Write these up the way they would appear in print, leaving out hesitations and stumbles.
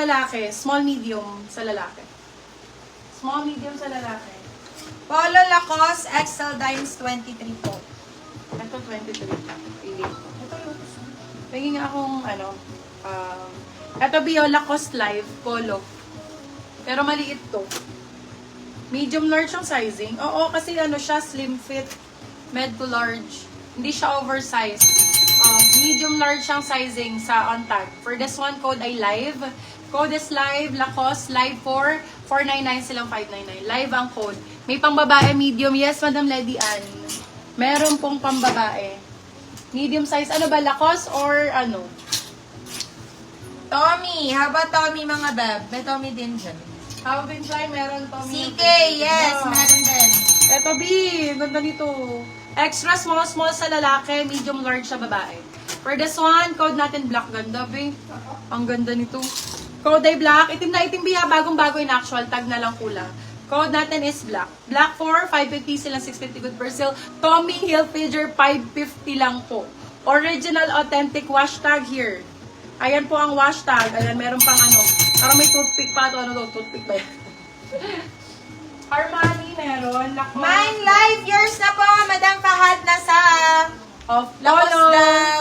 lalaki. Small, medium sa lalaki. Small, medium sa lalaki. Polo Lacoste XL Dimes 23 po. Ito, 23. Pili ko. Ito yung... Pagin nga akong, ano, ito, Bio Lacoste Live, Polo. Pero maliit to. Medium large yung sizing. Oo, kasi ano siya, slim fit. Med to large. Hindi siya oversized. Medium large siyang sizing sa on tag. For this one, code ay live. Code is live, Lacoste, live 4, 499 silang 599. Live ang code. May pang babae, medium. Yes, Madam Lady Ann. Meron pong pang babae. Medium size. Ano ba, Lacoste or ano? Tommy. How about Tommy mga beb? May Tommy din dyan. Calvin Klein, meron to. CK, yes, meron din. Eto, B. Ganda nito. Extra small sa lalaki, medium large sa babae. For this one, code natin black. Ganda, B. Ang ganda nito. Code ay black. Itim na itim, B, ha. Bagong-bago in actual. Tag na lang kulang. Code natin is black. Black 4, 550 silang 650 good per sale. Tommy Hilfiger, 550 lang po. Original, authentic wash tag here. Ayan po ang wash tag. Ayan, meron pang ano. Parang may toothpick pa ito. Ano to? Toothpick ba yan? Armani meron. Lacoste. Mine live, yours na po, Madam Fahad Nasa. Of Lacoste Polo. daw.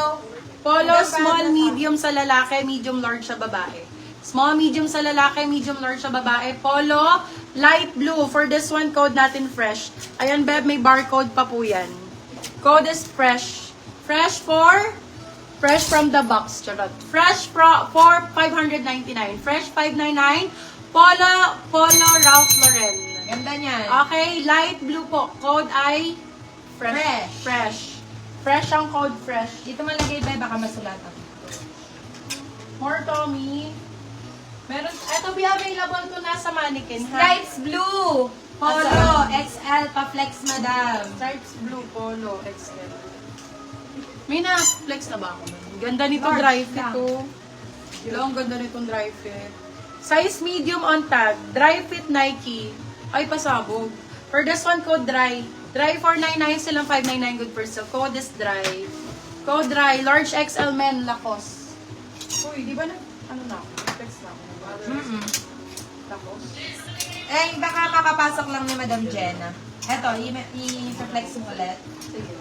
Polo, Madam small, Fahad Nasa. medium sa lalaki, medium large sa babae. Small, medium sa lalaki, medium large sa babae. Polo, light blue. For this one, code natin fresh. Ayan, Beb, may barcode pa po yan. Code is fresh. Fresh from the box. Charot. Fresh for 599. Fresh 599. Polo Ralph Lauren. Ganda niyan. Okay, light blue po. Code ay fresh. Fresh. Fresh ang code fresh. Dito malagay ba, baka masulatan. More Tommy. Meron, eto be available to nasa mannequin, ha? Stripes blue. Polo XL pa-flex, Madam. Stripes blue, Polo, XL. May na-flex na ba ako? Ganda nito, Large dry fit lang. to. Ang ganda nitong dry fit. Size medium on tag. Dry fit Nike. Ay, pasabog. For this one, code dry. Dry 499 silang 599 good per sale. Code is dry. Code dry. Large XL men Lacoste. Uy, di ba na? Ano na ako? Flex na ako. Lacoste. Eh, baka makapasok lang ni Madam Jenna. Eto, i-flex mo ulit. Sige.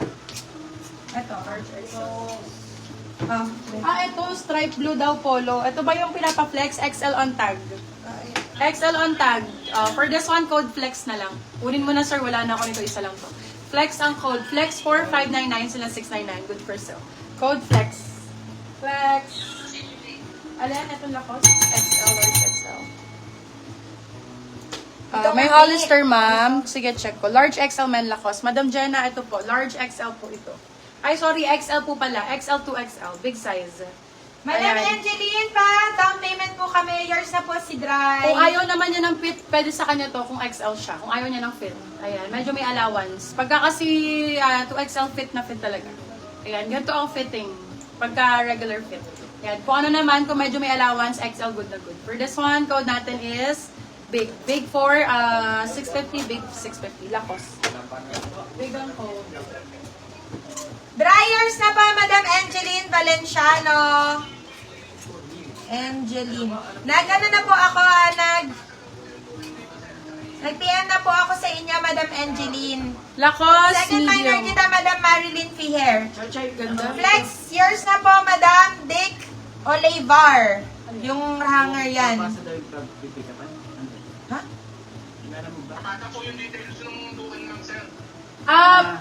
Eto. Large XL. Oh, Ito, stripe blue daw polo. Ito ba yung pinapa-flex? XL on tag. XL on tag. For this one, code flex na lang. Unin mo na, sir. Wala na ako nito. Isa lang to. Flex ang code. Flex 4599 sila 699. Good for sale. Code flex. Flex. Alin, itong Lacoste. XL, large XL. May Hollister, ma'am. Sige, check ko. Large XL men Lacoste. Madam Jenna, ito po. Large XL po ito. Ay, sorry. XL po pala. XL to XL. Big size. Madam Ayan. Angeline pa, down payment po kami. Yours na po si Dry. Kung ayaw naman niya ng fit, pwede sa kanya to kung XL siya. Kung ayaw niya ng fit. Ayan, medyo may allowance. Pagka kasi 2XL fit na fit talaga. Ayan, ganito ang fitting. Pagka regular fit. Ayan, kung ano naman, kung medyo may allowance, XL good na good. For this one, code natin is big. Big for 650, big 650. Lacoste. Big ang code. Dryers na pa, Madam Angeline Valenciano. Angeline. Nag-ano na po ako, nag-PM na po ako sa inyo, Madam Angeline. Lacoste, Second minor medium. kita, Madam Marilyn Fiher. Ganda. Flex, yours na po, Madam Dick Olivar. Yung hanger yan. Ha? Pakata po yung details ng bukan lang, sir.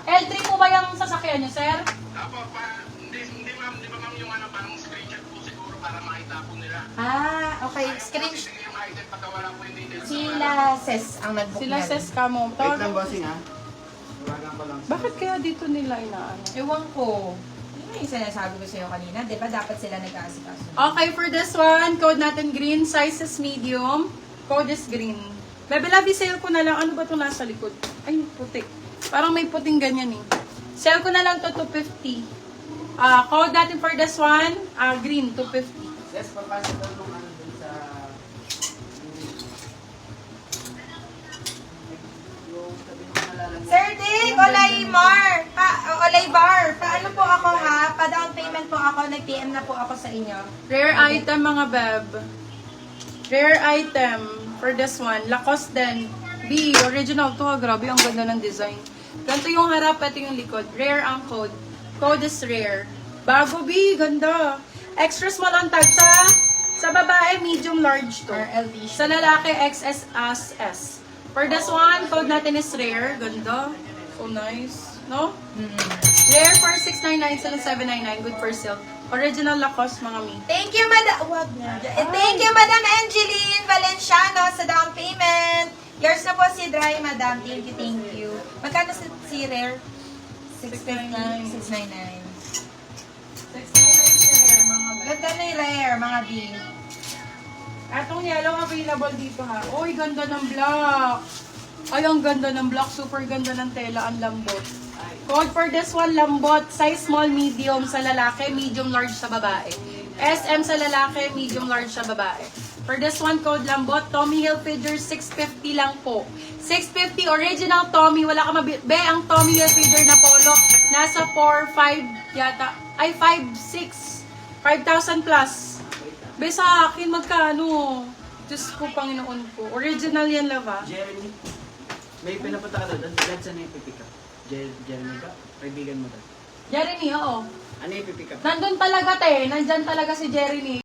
L3 po ba yung sasakyan niyo, sir? Apo, hindi ma'am, di ba ma'am yung ano, parang screenshot po siguro para makita po nila. Okay. Ayaw Screen. po kasi yung item pagka wala po yung details. Sila Ses ang nag-book Sila niyan. ses ka mo. Wait lang, bossing ha. Tawagan ko lang. Bakit kaya dito nila inaano? Ewan ko. Yun yung sinasabi ko sa'yo kanina. Di ba dapat sila nag-aasikaso? Okay, for this one, code natin green, size is medium. Code is green. Bebe Love, sale ko na lang. Ano ba ito nasa likod? Ay, putik. Parang may puting ganyan eh. Sale ko na lang to 250. Code natin for this one, green, 250. Yes, papasok daw nung ano dun sa... Yung sabi nung nalalagay. Sir Dick, Olaybar, paano po ako ha? Pa-down payment po ako, nag-PM na po ako sa inyo. Rare item mga beb. Rare item for this one. Lacoste din. B, original to ha. Grabe, ang ganda ng design. Ganito yung harap, ito yung likod. Rare ang code. Code is rare. Bago B, ganda. Extra small ang tag sa babae, medium large to. RLT. Sa lalaki, XS as S. For this one, code natin is rare. Ganda. So nice. No? Rare for 699 sa 799. Good for silk. Original Lacoste, mga mi. Thank you, Madam. Thank you, Madam Angeline Valenciano sa down payment. Yours na po si Dry, Madam. Thank you, thank you. Magkano si Rare? 699. 699. 699 rare, mga B. Ganda na yung Rare, mga B. Atong yellow available dito ha. Uy, ganda ng black. Ay, ang ganda ng black. Super ganda ng tela. Ang lambot. Code for this one, lambot. Size small, medium sa lalaki, medium large sa babae. SM sa lalaki, medium large sa babae. For this one, code lambot. Tommy Hilfiger, 650 lang po. 650 original Tommy. Wala ka be, ang Tommy Hilfiger na polo. Nasa 4, 5 yata. Ay, 5, 6. 5,000 plus. Be, sa akin, magkano? Diyos ko, Panginoon ko. Original yan, lava. Jeremy, may pinapunta ka doon. Dad, saan yung pipick up? Jeremy ka? Kaibigan mo doon. Jeremy, oo. Ano yung pipick up? Nandun talaga, te. Nandyan talaga si Jeremy.